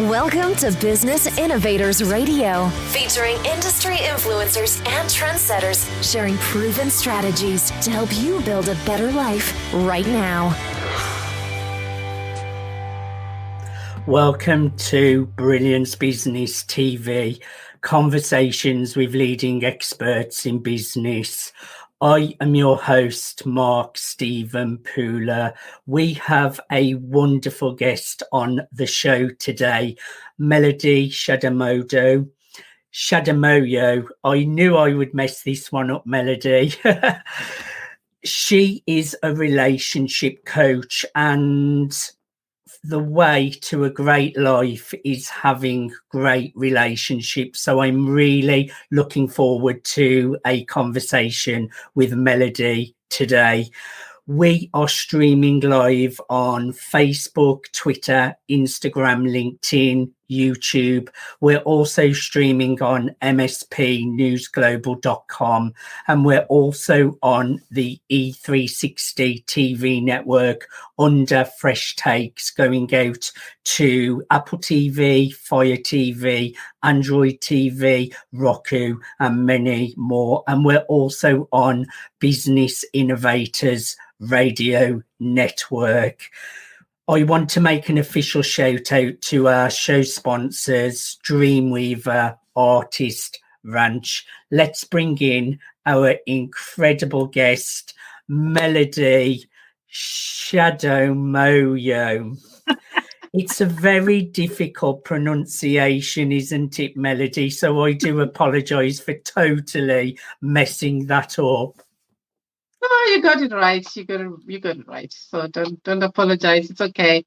Welcome to Business Innovators Radio, featuring industry influencers and trendsetters sharing proven strategies to help you build a better life right now. Welcome to Brilliance Business TV, conversations with leading experts in business. I am your host, Mark Stephen Pooler. We have a wonderful guest on the show today, Melody Chadamoyo. Chadamoyo. I knew I would mess this one up, Melody. She is a relationship coach, and the way to a great life is having great relationships. So I'm really looking forward to a conversation with Melody today. We are streaming live on Facebook, Twitter, Instagram, LinkedIn, YouTube. We're also streaming on mspnewsglobal.com, and we're also on the E360 TV network under Fresh Takes, going out to Apple TV, Fire TV, Android TV, Roku, and many more. And we're also on Business Innovators Radio Network. I want to make an official shout out to our show sponsors, Dreamweaver Artist Ranch. Let's bring in our incredible guest, Melody Chadamoyo. It's a very difficult pronunciation, isn't it, Melody? So I do apologize for totally messing that up. Oh, you got it right. You got it right. So don't apologize. It's okay.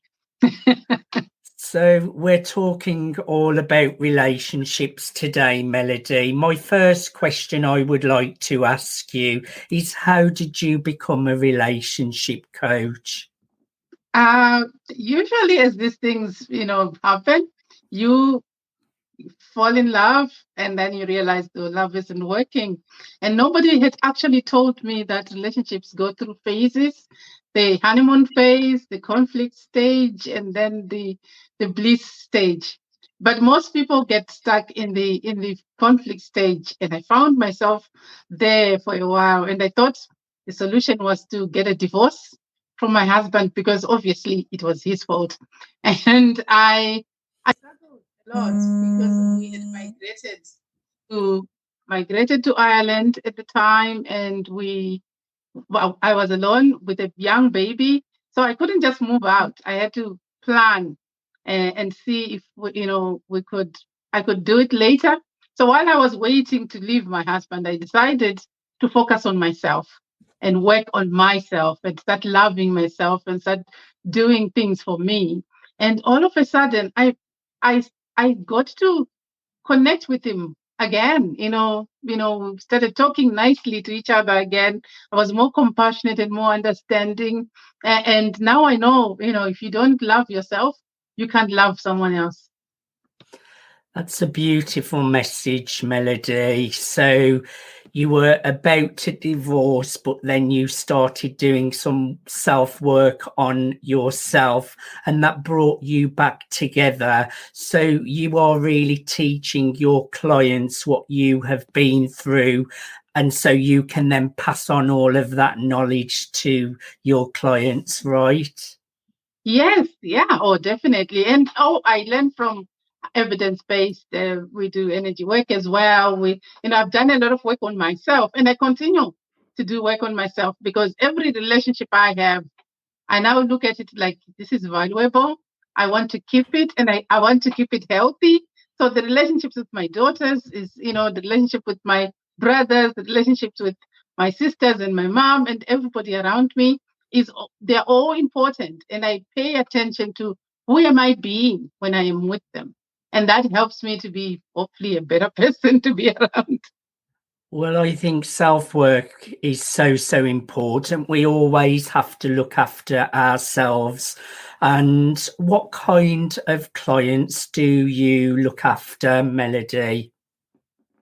So we're talking all about relationships today, Melody. My first question I would like to ask you is, how did you become a relationship coach? Usually as these things, happen, you fall in love and then you realize the love isn't working. And nobody had actually told me that relationships go through phases: the honeymoon phase, the conflict stage, and then the bliss stage. But most people get stuck in the conflict stage, and I found myself there for a while, and I thought the solution was to get a divorce from my husband, because obviously it was his fault. And I struggled a lot because we had migrated to Ireland at the time, and I was alone with a young baby, so I couldn't just move out. I had to plan and see if I could do it later. So while I was waiting to leave my husband, I decided to focus on myself and work on myself and start loving myself and start doing things for me. And all of a sudden, I got to connect with him again. We started talking nicely to each other again. I was more compassionate and more understanding. And now I know, if you don't love yourself, you can't love someone else. That's a beautiful message, Melody. So you were about to divorce, but then you started doing some self-work on yourself, and that brought you back together. So you are really teaching your clients what you have been through, and so you can then pass on all of that knowledge to your clients, right? Yes, yeah, definitely. And I learned from evidence-based. We do energy work as well. I've done a lot of work on myself, and I continue to do work on myself, because every relationship I have, I now look at it like, this is valuable. I want to keep it, and I want to keep it healthy. So the relationships with my daughters is, the relationship with my brothers, the relationships with my sisters and my mom and everybody around me, they're all important. And I pay attention to who am I being when I am with them. And that helps me to be hopefully a better person to be around. Well, I think self-work is so important. We always have to look after ourselves. And what kind of clients do you look after, Melody?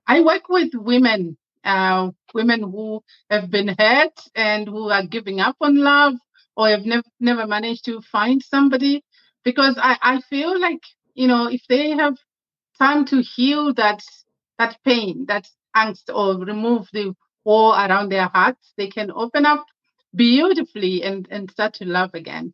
I work with women who have been hurt and who are giving up on love, or have never managed to find somebody, because I feel like if they have time to heal that pain, that angst, or remove the wall around their hearts, they can open up beautifully and start to love again.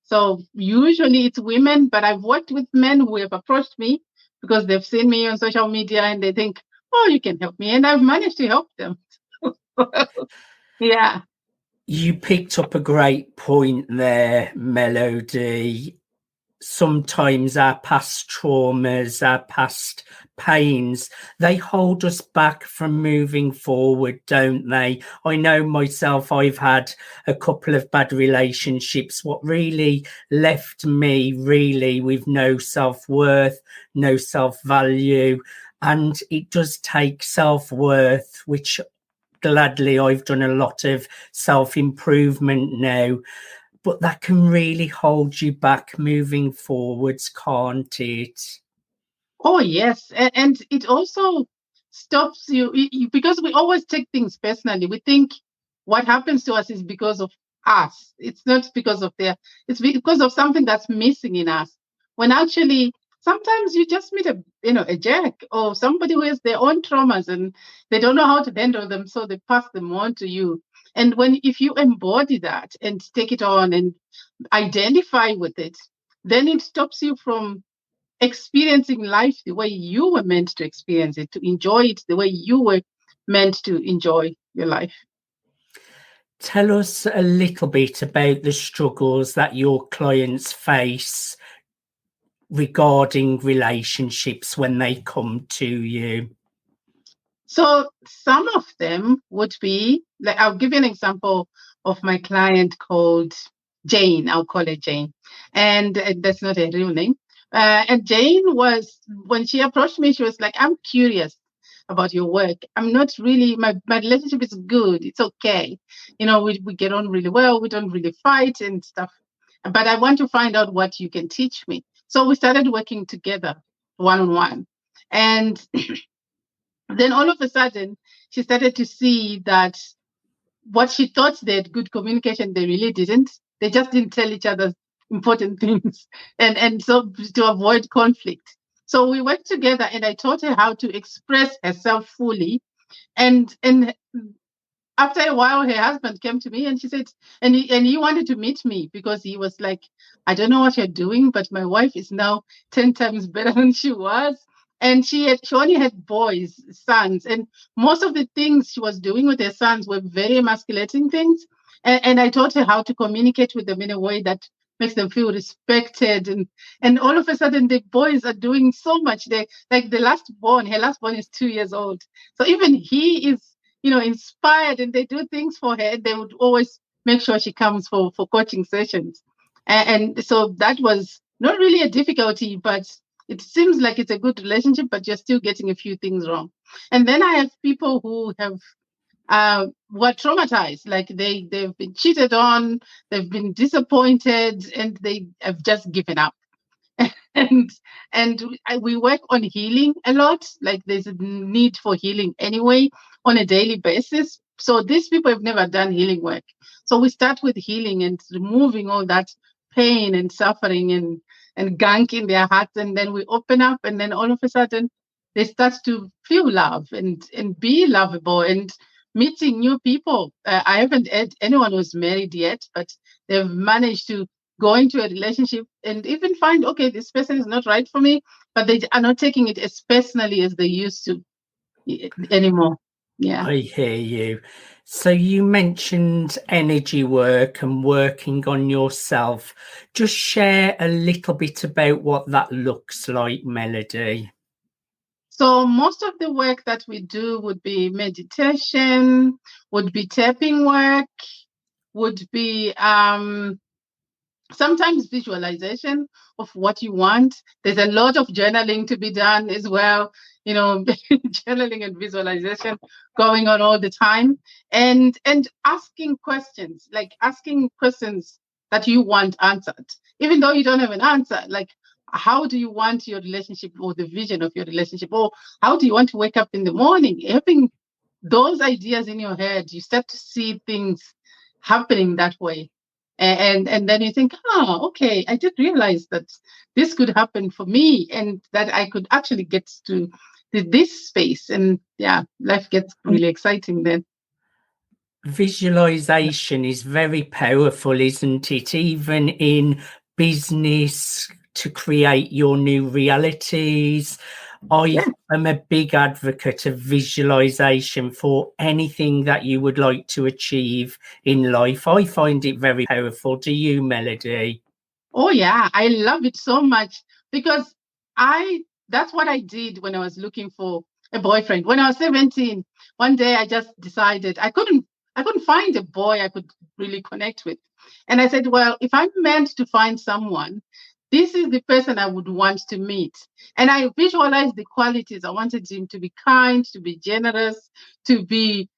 So usually it's women, but I've worked with men who have approached me because they've seen me on social media and they think, oh, you can help me. And I've managed to help them. Yeah. You picked up a great point there, Melody. Sometimes our past traumas, our past pains, they hold us back from moving forward, don't they? I know myself, I've had a couple of bad relationships, what really left me really with no self-worth, no self-value. And it does take self-worth, which gladly I've done a lot of self-improvement now. But that can really hold you back moving forwards, can't it? Oh, yes. And it also stops you because we always take things personally. We think what happens to us is because of us. It's not because of it's because of something that's missing in us. When actually, sometimes you just meet a jerk or somebody who has their own traumas and they don't know how to handle them, so they pass them on to you. And if you embody that and take it on and identify with it, then it stops you from experiencing life the way you were meant to experience it, to enjoy it the way you were meant to enjoy your life. Tell us a little bit about the struggles that your clients face regarding relationships when they come to you. So some of them would be, like, I'll give you an example of my client called Jane. I'll call her Jane. And that's not a real name. And Jane when she approached me, she was like, I'm curious about your work. I'm not really, my relationship is good. It's okay. We get on really well. We don't really fight and stuff. But I want to find out what you can teach me. So we started working together one-on-one. And then all of a sudden, she started to see that what she thought they had good communication, they really didn't. They just didn't tell each other important things. And so to avoid conflict. So we worked together and I taught her how to express herself fully. And after a while, her husband came to me and she said, and he wanted to meet me because he was like, I don't know what you're doing, but my wife is now 10 times better than she was. And she only had boys, sons, and most of the things she was doing with her sons were very emasculating things. And I taught her how to communicate with them in a way that makes them feel respected. And all of a sudden, the boys are doing so much. They like her last born is 2 years old. So even he is, inspired, and they do things for her. They would always make sure she comes for coaching sessions. And so that was not really a difficulty, but it seems like it's a good relationship, but you're still getting a few things wrong. And then I have people who have were traumatized, like they've been cheated on, they've been disappointed, and they have just given up. and we work on healing a lot. Like there's a need for healing anyway on a daily basis. So these people have never done healing work. So we start with healing and removing all that pain and suffering and gunk in their hearts, and then we open up, and then all of a sudden they start to feel love and be lovable and meeting new people. I haven't had anyone who's married yet, but they've managed to go into a relationship and even find, okay, this person is not right for me, but they are not taking it as personally as they used to anymore. Yeah. I hear you. So you mentioned energy work and working on yourself. Just share a little bit about what that looks like, Melody. So most of the work that we do would be meditation, would be tapping work, would be sometimes visualization of what you want. There's a lot of journaling to be done as well, journaling and visualization going on all the time, and asking questions that you want answered, even though you don't have an answer. Like, how do you want your relationship, or the vision of your relationship, or how do you want to wake up in the morning? Having those ideas in your head, you start to see things happening that way. And then you think, oh, okay, I did realize that this could happen for me, and that I could actually get to this space. And yeah, life gets really exciting then. Visualization is very powerful, isn't it? Even in business, to create your new realities. I am a big advocate of visualization for anything that you would like to achieve in life. I find it very powerful. Do you, Melody? Oh yeah, I love it so much, because that's what I did when I was looking for a boyfriend. When I was 17, one day I just decided I couldn't find a boy I could really connect with. And I said, well, if I'm meant to find someone, this is the person I would want to meet. And I visualized the qualities. I wanted him to be kind, to be generous, to be,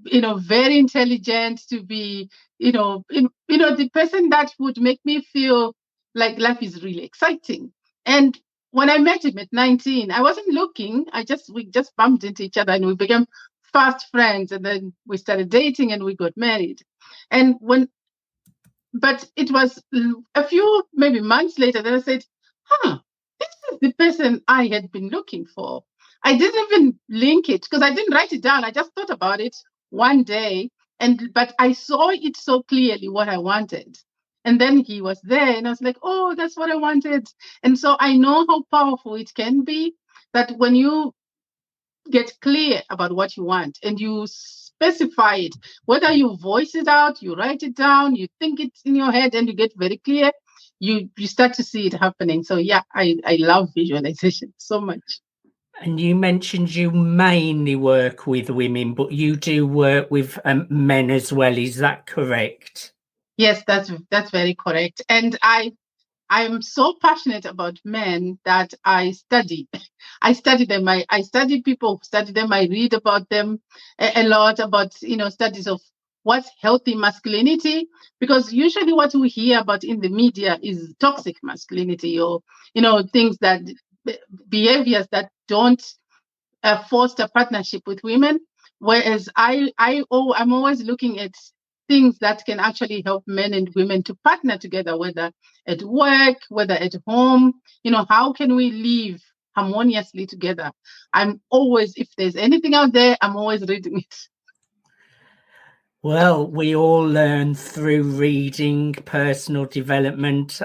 very intelligent, to be, the person that would make me feel like life is really exciting. And when I met him at 19, I wasn't looking. We just bumped into each other and we became fast friends. And then we started dating and we got married. But it was a few maybe months later that I said, this is the person I had been looking for. I didn't even link it because I didn't write it down. I just thought about it one day, but I saw it so clearly what I wanted. And then he was there and I was like, oh, that's what I wanted. And so I know how powerful it can be, that when you get clear about what you want and you specify it, whether you voice it out, you write it down, you think it in your head, and you get very clear, you start to see it happening. So yeah, I love visualization so much. And you mentioned you mainly work with women, but you do work with men as well. Is that correct? Yes, that's very correct. And I'm so passionate about men that I study. I study them. I study people, study them. I read about them a lot, about studies of what's healthy masculinity, because usually what we hear about in the media is toxic masculinity, or things that behaviors that don't foster partnership with women. Whereas I'm always looking at things that can actually help men and women to partner together, whether at work, whether at home. How can we live harmoniously together? I'm always, if there's anything out there, I'm always reading it. Well, we all learn through reading, personal development,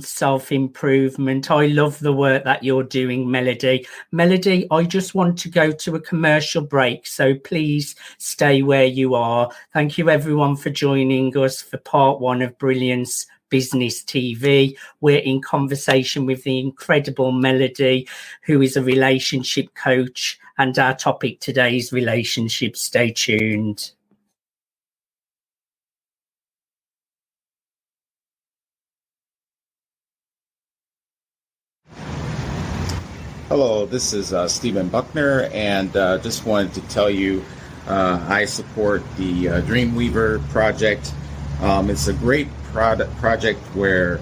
self-improvement. I love the work that you're doing, Melody. Melody, I just want to go to a commercial break, so please stay where you are. Thank you, everyone, for joining us for part one of Brilliance Business TV. We're in conversation with the incredible Melody, who is a relationship coach, and our topic today is relationships. Stay tuned. Hello, this is Stephen Buckner, and just wanted to tell you I support the Dreamweaver project. It's a great project where,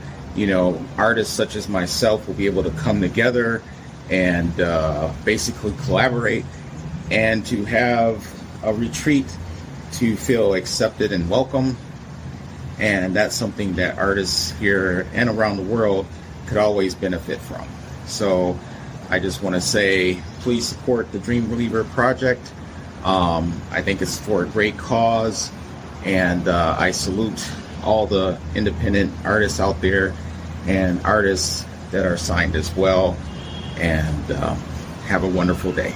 artists such as myself will be able to come together and basically collaborate and to have a retreat to feel accepted and welcome. And that's something that artists here and around the world could always benefit from. So I just want to say, please support the Dreamweaver project. I think it's for a great cause, and I salute all the independent artists out there and artists that are signed as well. And have a wonderful day.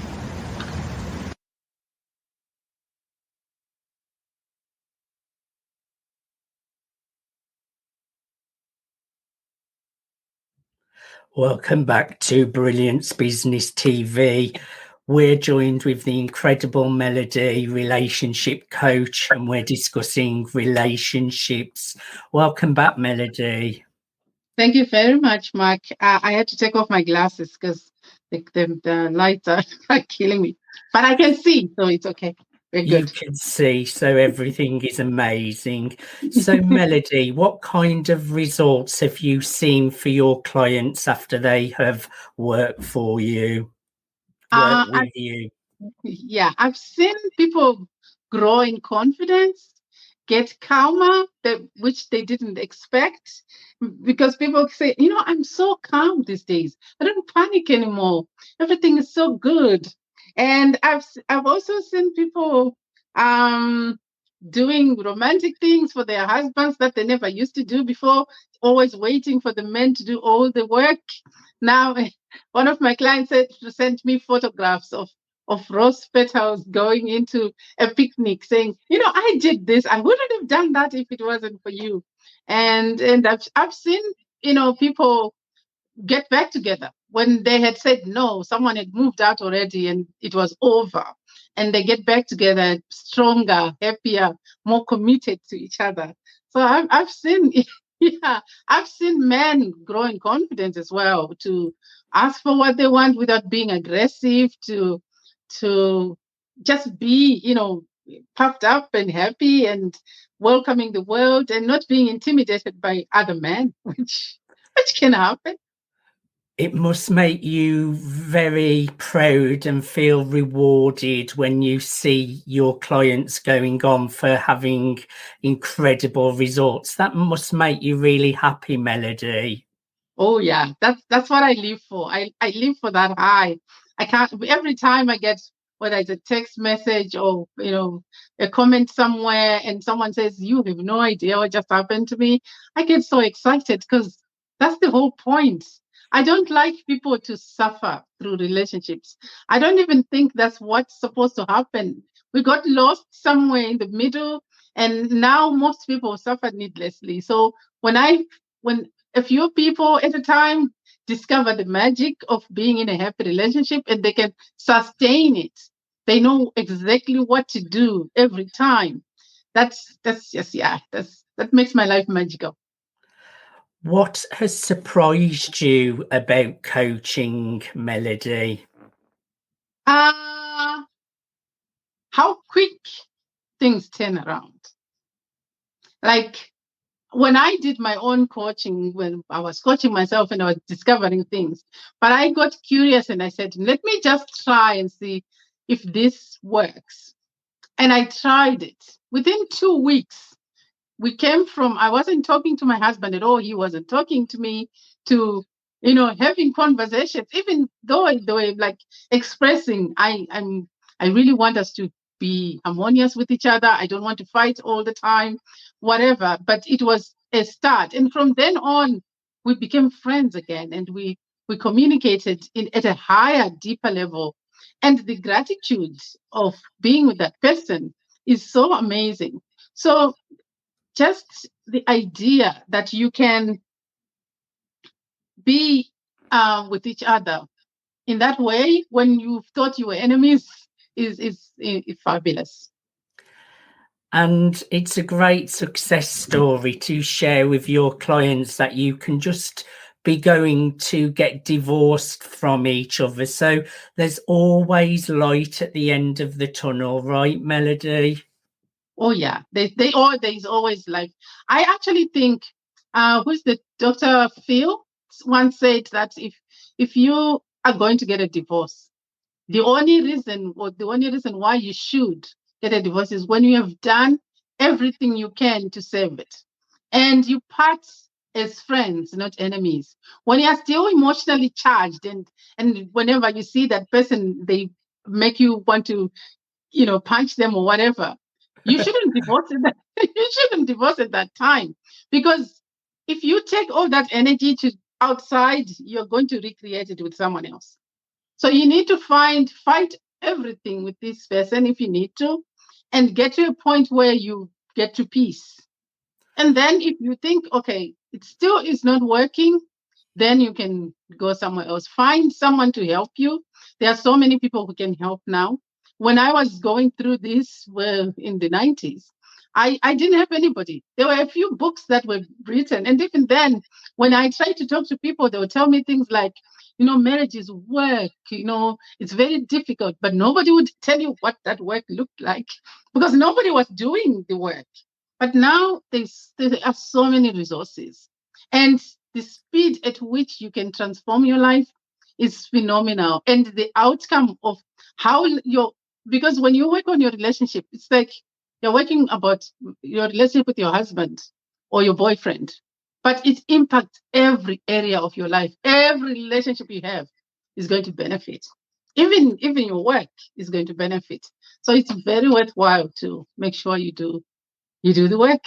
Welcome back to Brilliance Business TV. We're joined with the incredible Melody, relationship coach, and we're discussing relationships. Welcome back, Melody. Thank you very much, Mark. I had to take off my glasses because the lights are killing me. But I can see, so it's okay. We're good. You can see, so everything is amazing. So, Melody, what kind of results have you seen for your clients after they have worked for you? With you? Yeah, I've seen people grow in confidence get calmer, which they didn't expect. Because people say, I'm so calm these days. I don't panic anymore. Everything is so good. And I've also seen people doing romantic things for their husbands that they never used to do before, always waiting for the men to do all the work. Now, one of my clients sent me photographs of rose petals going into a picnic, saying, I did this. I wouldn't have done that if it wasn't for you. And I've seen, people get back together when they had said no, someone had moved out already and it was over. And they get back together stronger, happier, more committed to each other. So I've seen, I've seen men grow in confidence as well, to ask for what they want without being aggressive, to just be, puffed up and happy and welcoming the world and not being intimidated by other men, which can happen. It must make you very proud and feel rewarded when you see your clients going on for having incredible results. That must make you really happy, Melody. Oh yeah, that's what I live for. I live for that high. I can't, every time I get, whether it's a text message or a comment somewhere and someone says, you have no idea what just happened to me, I get so excited, because that's the whole point. I don't like people to suffer through relationships. I don't even think that's what's supposed to happen. We got lost somewhere in the middle, and now most people suffer needlessly. So when a few people at a time discover the magic of being in a happy relationship and they can sustain it, they know exactly what to do every time. That's just, that makes my life magical. What has surprised you about coaching, Melody? How quick things turn around. Like when I did my own coaching, when I was coaching myself and I was discovering things, but I got curious and I said, let me just try and see if this works. And I tried it. Within 2 weeks, we came from, I wasn't talking to my husband at all. He wasn't talking to me, to, having conversations, even though they were like expressing, I really want us to be harmonious with each other. I don't want to fight all the time, whatever. But it was a start. And from then on, we became friends again, and we communicated at a higher, deeper level. And the gratitude of being with that person is so amazing. So just the idea that you can be with each other in that way when you thought you were enemies is fabulous. And it's a great success story to share with your clients, that you can just be going to get divorced from each other. So there's always light at the end of the tunnel, right, Melody? Oh yeah, there's always life. I actually think, who's the Dr. Phil once said that if you are going to get a divorce, the only reason why you should get a divorce is when you have done everything you can to save it, and you part as friends, not enemies. When you are still emotionally charged, and whenever you see that person, they make you want to, punch them or whatever. You shouldn't divorce at that. You shouldn't divorce at that time, because if you take all that energy to outside, you're going to recreate it with someone else. So you need to fight everything with this person if you need to, and get to a point where you get to peace. And then if you think, okay, it still is not working, then you can go somewhere else. Find someone to help you. There are so many people who can help now. When I was going through this, in the 90s, I didn't have anybody. There were a few books that were written. And even then, when I tried to talk to people, they would tell me things like, marriage is work, it's very difficult, but nobody would tell you what that work looked like, because nobody was doing the work. But now there are so many resources, and the speed at which you can transform your life is phenomenal. And the outcome of because when you work on your relationship, it's like You're working about your relationship with your husband or your boyfriend, but it impacts every area of your life. Every relationship you have is going to benefit. Even your work is going to benefit. So it's very worthwhile to make sure you do the work.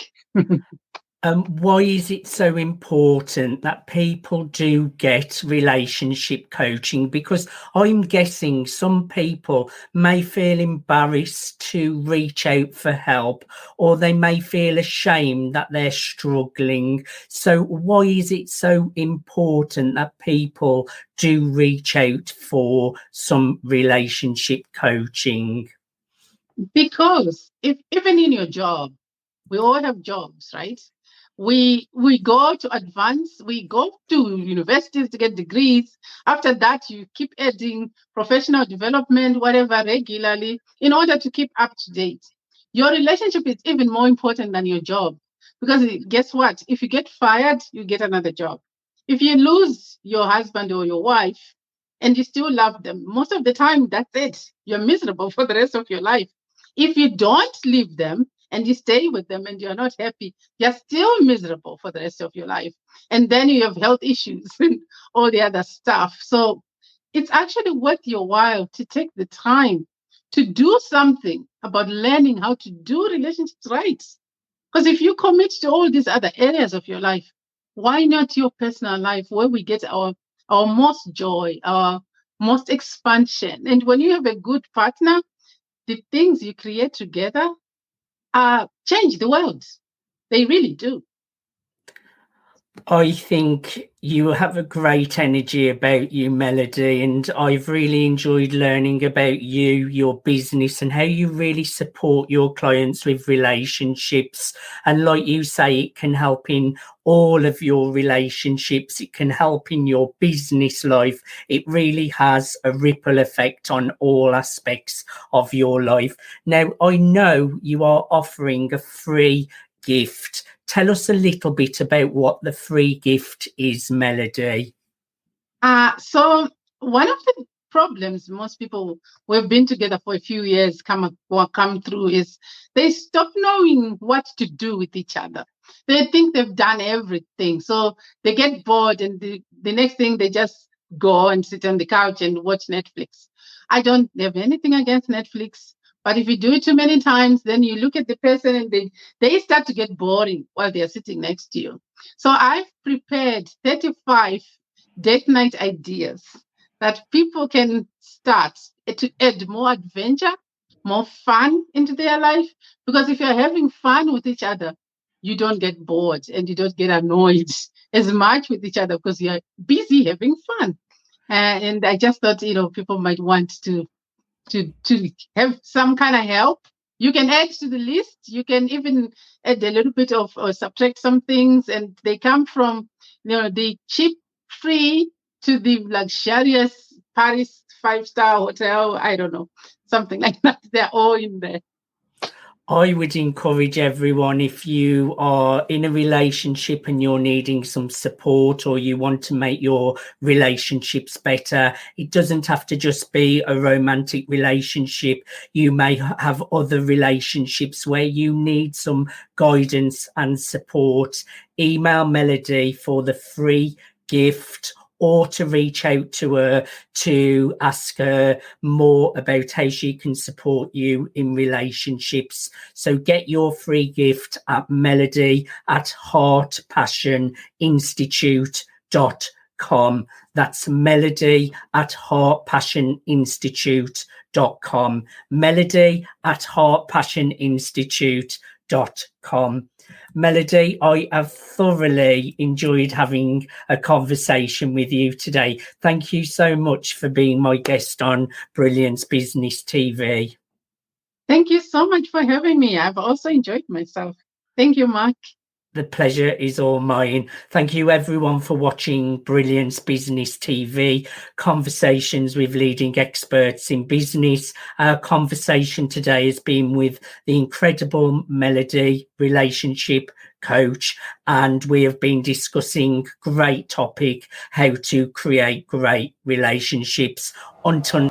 Why is it so important that people do get relationship coaching? Because I'm guessing some people may feel embarrassed to reach out for help, or they may feel ashamed that they're struggling. So why is it so important that people do reach out for some relationship coaching? Because if even in your job, we all have jobs, right? We go to advance, we go to universities to get degrees. After that, you keep adding professional development, whatever, regularly in order to keep up to date. Your relationship is even more important than your job, because guess what? If you get fired, you get another job. If you lose your husband or your wife and you still love them, most of the time, that's it. You're miserable for the rest of your life. If you don't leave them and you stay with them and you're not happy, you're still miserable for the rest of your life. And then you have health issues and all the other stuff. So it's actually worth your while to take the time to do something about learning how to do relationships right. Because if you commit to all these other areas of your life, why not your personal life, where we get our most joy, our most expansion? And when you have a good partner, the things you create together change the world. They really do. I think you have a great energy about you, Melody, and I've really enjoyed learning about you, your business, and how you really support your clients with relationships. And like you say, it can help in all of your relationships. It can help in your business life. It really has a ripple effect on all aspects of your life. Now, I know you are offering a free gift. Tell us a little bit about what the free gift is, Melody. So one of the problems most people who have been together for a few years come through is they stop knowing what to do with each other. They think they've done everything. So they get bored, and the next thing they just go and sit on the couch and watch Netflix. I don't have anything against Netflix. But if you do it too many times, then you look at the person and they start to get boring while they're sitting next to you. So I've prepared 35 date night ideas that people can start to add more adventure, more fun into their life. Because if you're having fun with each other, you don't get bored and you don't get annoyed as much with each other because you're busy having fun. And I just thought, people might want to have some kind of help. You can add to the list. You can even add a little bit of or subtract some things, and they come from the cheap free to the luxurious Paris 5-star hotel. I don't know, something like that. They're all in there. I would encourage everyone, if you are in a relationship and you're needing some support, or you want to make your relationships better, it doesn't have to just be a romantic relationship. You may have other relationships where you need some guidance and support. Email Melody for the free gift, or to reach out to her to ask her more about how she can support you in relationships. So get your free gift at melody@heartpassioninstitute.com. That's melody@heartpassioninstitute.com. melody@heartpassioninstitute.com. Melody, I have thoroughly enjoyed having a conversation with you today. Thank you so much for being my guest on Brilliance Business TV. Thank you so much for having me. I've also enjoyed myself. Thank you, Mark. The pleasure is all mine. Thank you everyone for watching Brilliance Business TV, conversations with leading experts in business. Our conversation today has been with the incredible Melody, relationship coach, and we have been discussing great topic, how to create great relationships. Until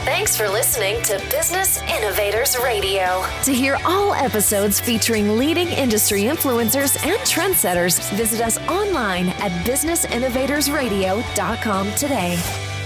Thanks for listening to Business Innovators Radio. To hear all episodes featuring leading industry influencers and trendsetters, visit us online at businessinnovatorsradio.com today.